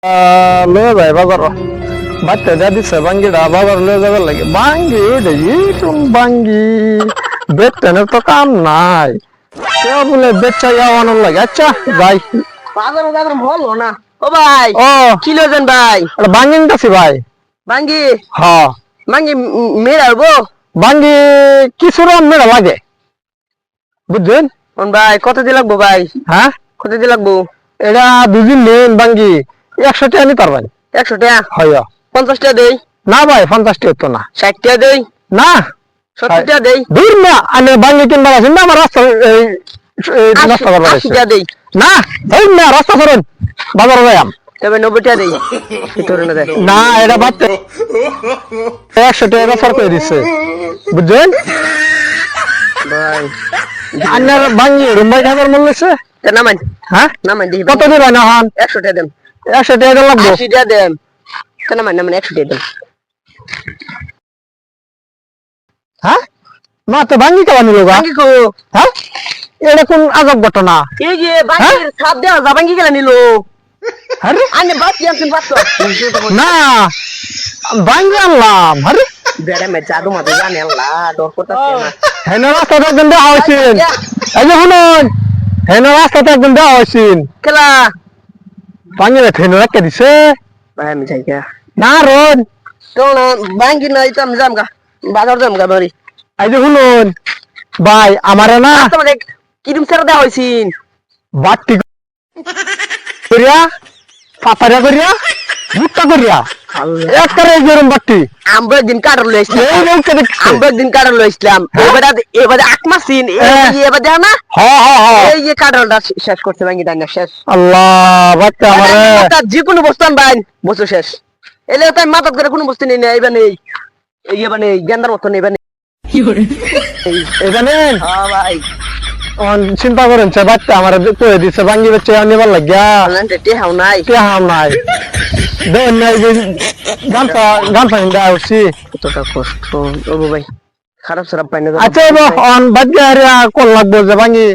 লয়ে যায় বাজার বাচ্চা যা দিচ্ছে বাঙ্গিটা বাজার লয়ে যাবার লাগে বাঙ্গি এইরকম বাঙ্গি বেতনের তো কাম নাই কেউ বলে বেচা যাওয়ানোর লাগে আচ্ছা যাই বাজারে যাবেন ভালো না ও ভাই ও কি লইছেন ভাই বাঙ্গি নিতেছি ভাই বাঙ্গি হ বাঙ্গি মেরাবো বাঙ্গি কিছু রাম মেরা লাগে বুঝছেন কোন ভাই কত দিয়ে লাগবো ভাই হ্যাঁ কত দিয়ে লাগবো এটা দুদিন নেন বাঙ্গি 100 টাকা নিতে পারবেন 100 টাকা হয় 50 টাকা দেই না ভাই 50 টাকা তো না 60 টাকা দেই না 70 টাকা দেই দূর না আমি বাঙ্গি কিনবার আছেন না আমার রাস্তা এই রাস্তা করবার 80 টাকা দেই না এই না রাস্তা করেন বাজারে যাইম তবে 90 টাকা দেই ভিতরে না দেয় না এটা বাদ 100 টাকা অফার করে দিচ্ছে বুঝছেন ভাই আপনার বাঙ্গি রুম্বাই খাবার মূল্য আছে তা নামান হ্যাঁ নামান দিই কত দিবেন এখন 100 টাকা দেন 100 টাকা লাগবে 80 টাকা দেন তা নামান 100 টাকা দেন হ্যাঁ মা তো বাঙ্গি খাবার নিল গা বাঙ্গি কো হ্যাঁ এটা কোন আজব ঘটনা এই যে বাঙ্গির ছাপ দেওয়া যা বাঙ্গি গেলা নিলো আরে আনে বাস জানতেন বাস না বাঙ্গি আনলাম আরে বেড়া মে জাদু মাদু জানে আল্লাহ ডর করতেছে না হেন রাস্তাতে একদম দেওয়া হয়েছেন এই যে শুনুন হেন রাস্তাতে একদম দেওয়া হয়েছেন খেলা বাঙ্গি হেন রাখতে দিছে ভাই আমি যাই গা না রোন তো না বাঙ্গি নাই তো আমি যাম গা বাজার যাম গা বাড়ি এই যে শুনুন ভাই আমারে না তোমাদের কিরম ছেড়ে দেওয়া হয়েছিন বাট্টি করিয়া পাতারিয়া করিয়া ভুট্টা করিয়া একবারে যেরম বাট্টি আমরা একদিন কাটার লইছিলাম এই লোককে দেখছে আমরা একদিন কাটার লইছিলাম এবারে আকমাসিন এবার দেখ না এই যে কাটারটা শেষ করতে বাঙ্গিটা না শেষ আল্লাহ বাচ্চা আমারে তার যে কোনো বস্তু আনবাই বস্তু শেষ এলে তাই মাথাত করে কোনো বস্তু নেই না এইবার নেই এই এবার নেই গেন্দার মতো নেই এবার নেই এই জানেন হ্যাঁ ভাই চিন্তা করেন সে বাচ্চা আমার কয়ে দিচ্ছে বাঙ্গি বাচ্চা নেবার লাগিয়া টেহাও নাই কে হাম নাই দেন নাই যে গান ফাইন দেওয়া উঠছি কতটা কষ্ট ও ভাই খারাপ সারাপ পাই না আচ্ছা অন বাজ্যা হারিয়া কোন লাগবো যে বাঙ্গি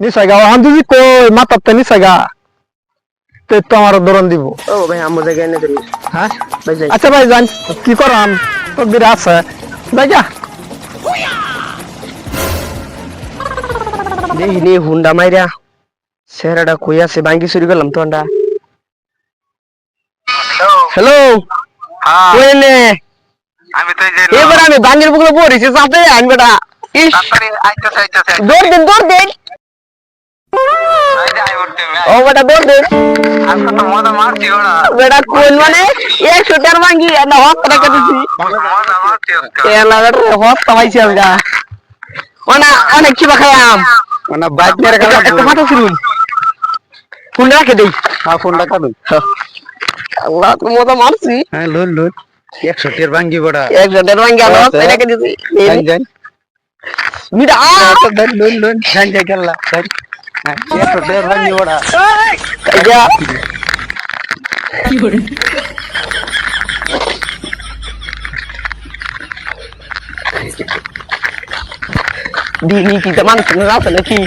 নিশ্চয় গা অন যদি কই মাতাতে নিশ্চয় গা তো আমার ধরন দিব ও ভাই আমার জায়গায় এনে দিন হ্যাঁ ভাই যাই আচ্ছা ভাই জান কি করাম তো বিরে আছে দেখা দেখিনি হুন্ডা মাইরা চেহারাটা কই আছে ভাঙ্গি চুরি করলাম তো হুন্ডা হ্যালো কই নে আমি তো এই যে এবার আমি ভাঙ্গির বুকলে পড়েছি চাপে আইন বেটা ইস তাড়াতাড়ি আইতেছে দৌড় দিন আই যাই উঠতে ও বেটা দৌড় দিন আজকে তো মজা মারছি ওরা বেটা কোন মানে 100 টাকার ভাঙ্গি না হত টাকা দিছি মজা মারছি আজকে এলা বেটা হত পাইছি আমি গা অনেক কি বাখায়াম মানে বাইক মেরে একটা ফাটা শুনুন হুন্ডা রাখে দেই ফোনটা কাটুন আল্লাহ তো মজা মারছি হ্যাঁ লোন লোন 100 টিয়ার বাঙ্গি বড়া 100 টাকার ভাঙ্গি আলো রেখে দিছি জান মিটা লোন লোন লোন জান জান গেলা 100 টিয়ার বাঙ্গি বড়া কাইয়া দিনি কি তেমন রাস্তা নাকি